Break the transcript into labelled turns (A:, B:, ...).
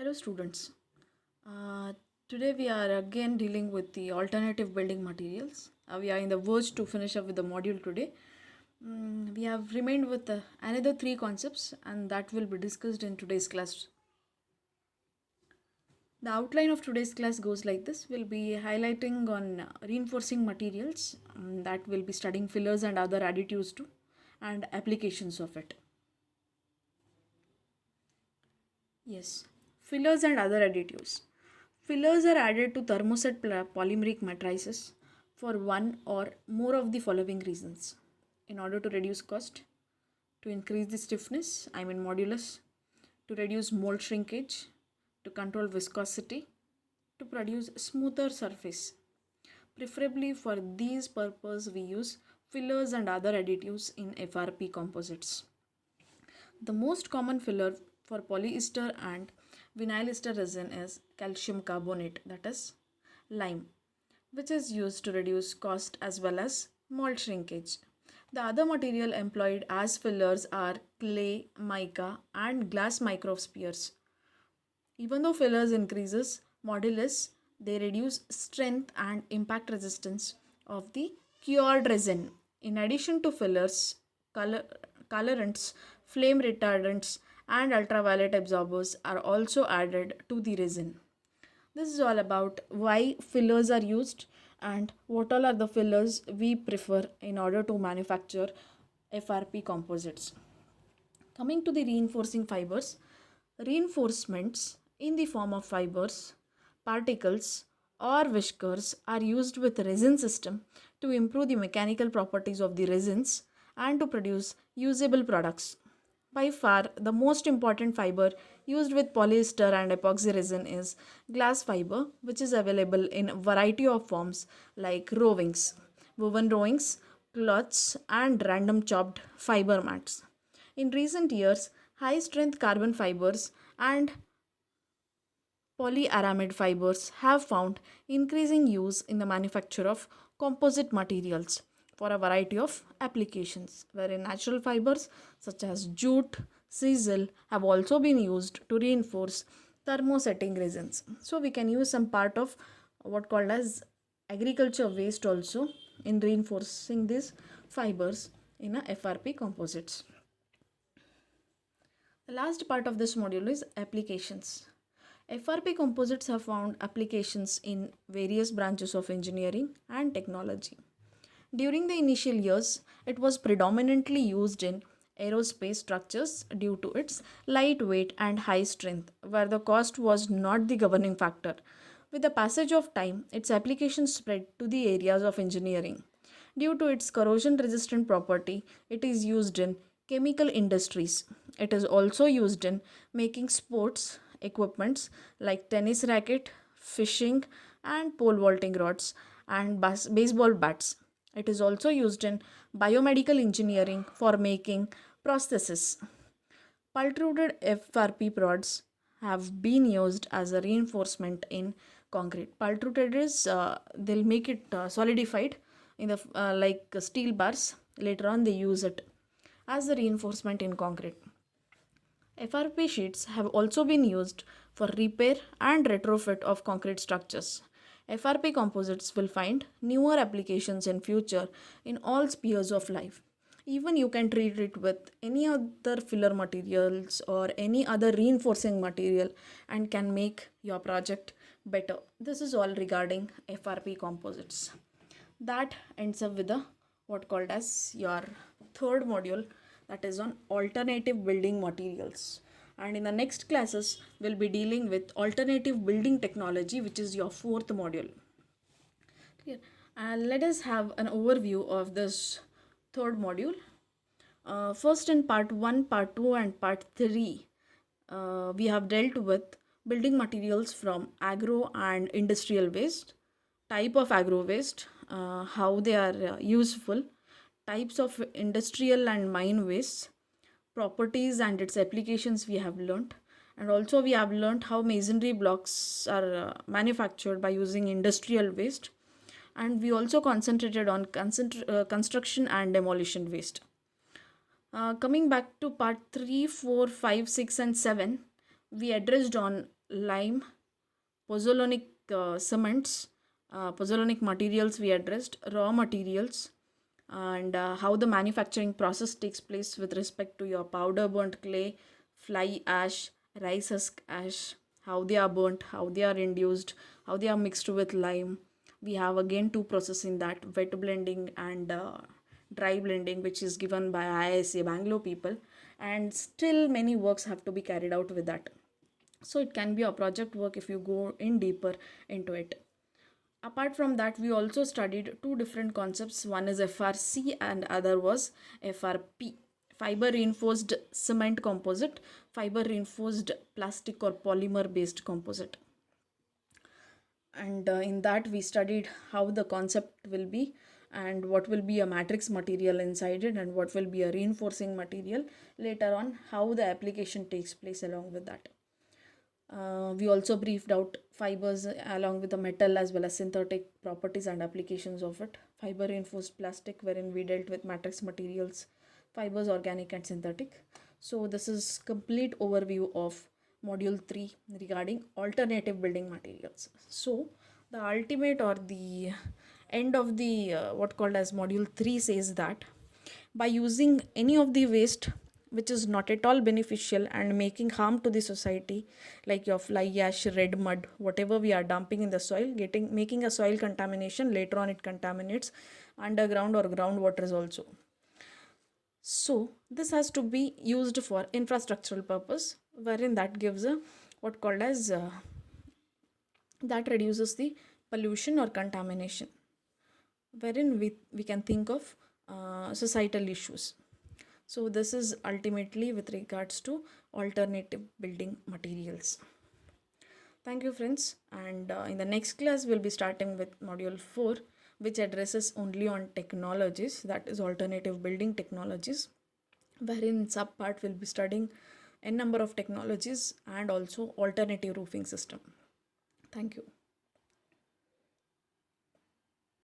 A: Hello students. Uh, Today we are again dealing with the alternative building materials. We are in the verge to finish up with the module today. We have remained with another three concepts and that will be discussed in today's class. The outline of today's class goes like this. We'll be highlighting on reinforcing materials, that will be studying fillers and other additives too, and applications of it. Yes, fillers and other additives. Fillers are added to thermoset polymeric matrices for one or more of the following reasons: in order to reduce cost, to increase the stiffness, modulus, to reduce mold shrinkage, to control viscosity, to produce smoother surface. Preferably for these purposes, we use fillers and other additives in FRP composites. The most common filler for polyester and vinyl ester resin is calcium carbonate, that is lime, which is used to reduce cost as well as mold shrinkage. The other material employed as fillers are clay, mica, and glass microspheres. Even though fillers increases modulus, they reduce strength and impact resistance of the cured resin. In addition to fillers, color, colorants, flame retardants, and ultraviolet absorbers are also added to the resin. This is all about why fillers are used and what all are the fillers we prefer in order to manufacture FRP composites. Coming to the reinforcing fibers, reinforcements in the form of fibers, particles, or whiskers are used with resin system to improve the mechanical properties of the resins and to produce usable products. By far, the most important fiber used with polyester and epoxy resin is glass fiber, which is available in a variety of forms like rovings, woven rovings, cloths, and random chopped fiber mats. In recent years, high strength carbon fibers and polyaramid fibers have found increasing use in the manufacture of composite materials for a variety of applications, wherein natural fibers such as jute, sisal have also been used to reinforce thermosetting resins. So we can use some part of what called as agriculture waste also in reinforcing these fibers in a FRP composites. The last part of this module is applications. FRP composites have found applications in various branches of engineering and technology. During the initial years, it was predominantly used in aerospace structures due to its lightweight and high strength, where the cost was not the governing factor. With the passage of time, its applications spread to the areas of engineering. Due to its corrosion resistant property, it is used in chemical industries. It is also used in making sports equipments like tennis racket, fishing, and pole vaulting rods and baseball bats. It is also used in biomedical engineering for making prostheses. Pultruded FRP rods have been used as a reinforcement in concrete. Pultruded is they'll make it solidified in the like steel bars. Later on, they use it as a reinforcement in concrete. FRP sheets have also been used for repair and retrofit of concrete structures. FRP composites will find newer applications in future in all spheres of life. Even you can treat it with any other filler materials or any other reinforcing material and can make your project better. This is all regarding FRP composites. That ends up with the what called as your third module, that is on alternative building materials. And in the next classes we'll be dealing with alternative building technology, which is your fourth module. Clear? And let us have an overview of this third module. First, in part 1, part 2, and part 3, we have dealt with building materials from agro and industrial waste, type of agro waste, how they are useful, types of industrial and mine waste, properties and its applications we have learnt. And also we have learnt how masonry blocks are manufactured by using industrial waste. And we also concentrated on construction and demolition waste. Coming back to part 3, 4, 5, 6, and 7, we addressed on lime, pozzolanic cements, pozzolanic materials we addressed, raw materials, and how the manufacturing process takes place with respect to your powder burnt clay, fly ash, rice husk ash, how they are burnt, how they are induced, how they are mixed with lime. We have again two processes in that, wet blending and dry blending, which is given by IISA Bangalore people, and still many works have to be carried out with that. So it can be a project work if you go in deeper into it. Apart from that, we also studied two different concepts. One is FRC and other was FRP, fiber reinforced cement composite, fiber reinforced plastic or polymer based composite. And in that we studied how the concept will be, and what will be a matrix material inside it, and what will be a reinforcing material. Later on, how the application takes place along with that. We also briefed out fibers along with the metal as well as synthetic properties and applications of it. Fiber reinforced plastic, wherein we dealt with matrix materials, fibers, organic and synthetic. So this is complete overview of module 3 regarding alternative building materials. So the ultimate or the end of the what called as module 3 says that by using any of the waste which is not at all beneficial and making harm to the society, like your fly ash, red mud, whatever we are dumping in the soil, making a soil contamination, later on it contaminates underground or groundwaters also. So this has to be used for infrastructural purpose, wherein that gives a what called as that reduces the pollution or contamination, wherein we can think of societal issues. So this is ultimately with regards to alternative building materials. Thank you friends, and in the next class we'll be starting with module 4, which addresses only on technologies, that is alternative building technologies, wherein sub part will be studying n number of technologies and also alternative roofing system. Thank you.